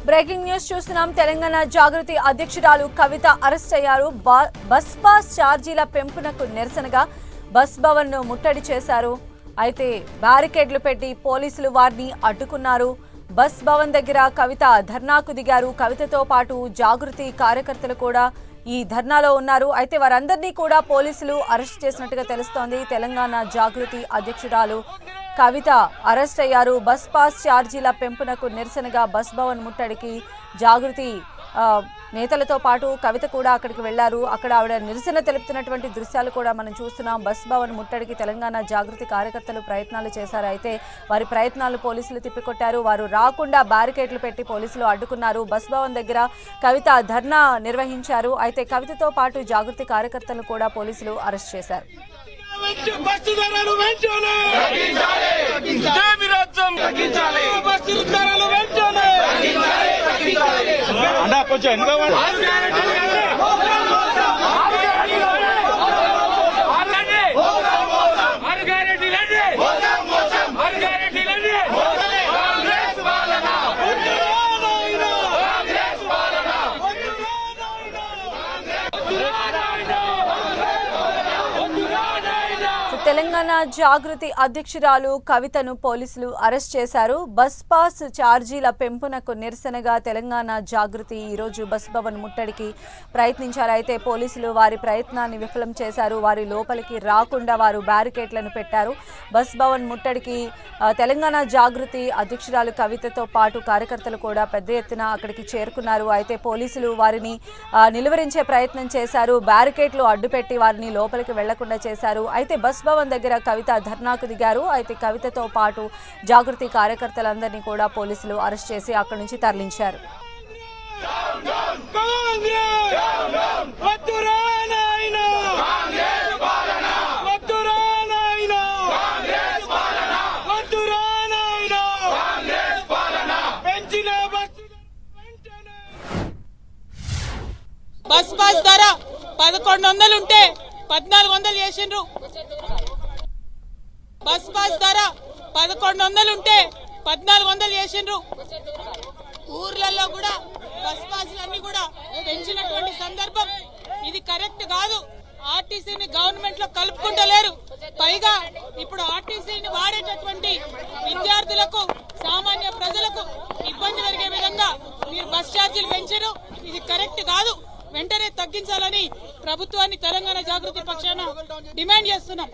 Breaking news చూస్తున్నాం. తెలంగాణ జాగృతి అధ్యక్షురాలు కవిత arrest అయ్యారు. బస్ పాస్ ఛార్జీల పెంపునకు నిరసనగా బస్ భవన్ ను ముట్టడి చేశారు. అయితే బ్యారికేడ్లు పెట్టి పోలీసులు వారిని అడ్డుకున్నారు. బస్ భవన్ దగ్గర కవిత ధర్నాకు దిగారు. కవితతో పాటు జాగృతి కార్యకర్తలు కూడా ఈ ధర్నాలో ఉన్నారు. అయితే వారందరినీ కూడా పోలీసులు అరెస్ట్ చేసినట్టుగా తెలుస్తోంది. తెలంగాణ జాగృతి అధ్యక్షురాలు కవిత అరెస్ట్ అయ్యారు. బస్ పాస్ ఛార్జీల పెంపునకు నిరసనగా బస్ భవన్ ముట్టడికి జాగృతి నేతలతో పాటు కవిత కూడా అక్కడికి వెళ్లారు. అక్కడ ఆవిడ నిరసన తెలుపుతున్నటువంటి దృశ్యాలు కూడా మనం చూస్తున్నాం. బస్ భవన్ ముట్టడికి తెలంగాణ జాగృతి కార్యకర్తలు ప్రయత్నాలు చేశారు. అయితే వారి ప్రయత్నాలు పోలీసులు తిప్పికొట్టారు. వారు రాకుండా బ్యారికేడ్లు పెట్టి పోలీసులు అడ్డుకున్నారు. బస్ భవన్ దగ్గర కవిత ధర్నా నిర్వహించారు. అయితే కవితతో పాటు జాగృతి కార్యకర్తలు కూడా పోలీసులు అరెస్ట్ చేశారు. తెలంగాణ జాగృతి అధ్యక్షురాలు కవితను పోలీసులు అరెస్ట్ చేశారు. బస్ పాస్ ఛార్జీల పెంపునకు నిరసనగా తెలంగాణ జాగృతి ఈరోజు బస్ భవన్ ముట్టడికి ప్రయత్నించారు. అయితే పోలీసులు వారి ప్రయత్నాన్ని విఫలం చేశారు. వారి లోపలికి రాకుండా వారు బ్యారికేడ్లను పెట్టారు. బస్ భవన్ ముట్టడికి తెలంగాణ జాగృతి అధ్యక్షురాలు కవితతో పాటు కార్యకర్తలు కూడా పెద్ద ఎత్తున అక్కడికి చేరుకున్నారు. అయితే పోలీసులు వారిని నిలువరించే ప్రయత్నం చేశారు. బ్యారికేడ్లు అడ్డుపెట్టి వారిని లోపలికి వెళ్లకుండా చేశారు. అయితే బస్ భవన్ దగ్గర కవిత ధర్నాకు దిగారు. అయితే కవితతో పాటు జాగృతి కార్యకర్తలందరినీ కూడా పోలీసులు అరెస్ట్ చేసి అక్కడి నుంచి తరలించారు. బస్ పాస్ ధర 1100 ఉంటే 1400 చేసిండ్రు. బస్ పాస్ ధర 1100 ఉంటే 1400 చేసిండ్రు. ఊర్లలో కూడా బస్ పాస్లన్నీ కూడా పెంచినటువంటి సందర్భం ఇది కరెక్ట్ కాదు. ఆర్టీసీని గవర్నమెంట్ లో కలుపుకుంటలేరు. పైగా ఇప్పుడు ఆర్టీసీని వాడేటటువంటి విద్యార్థులకు సామాన్య ప్రజలకు ఇబ్బంది కలిగే విధంగా మీరు బస్ ఛార్జీలు పెంచారు. ఇది కరెక్ట్ కాదు. వెంటనే తగ్గించాలని ప్రభుత్వాన్ని తెలంగాణ జాగృతి పక్షాన డిమాండ్ చేస్తున్నాం.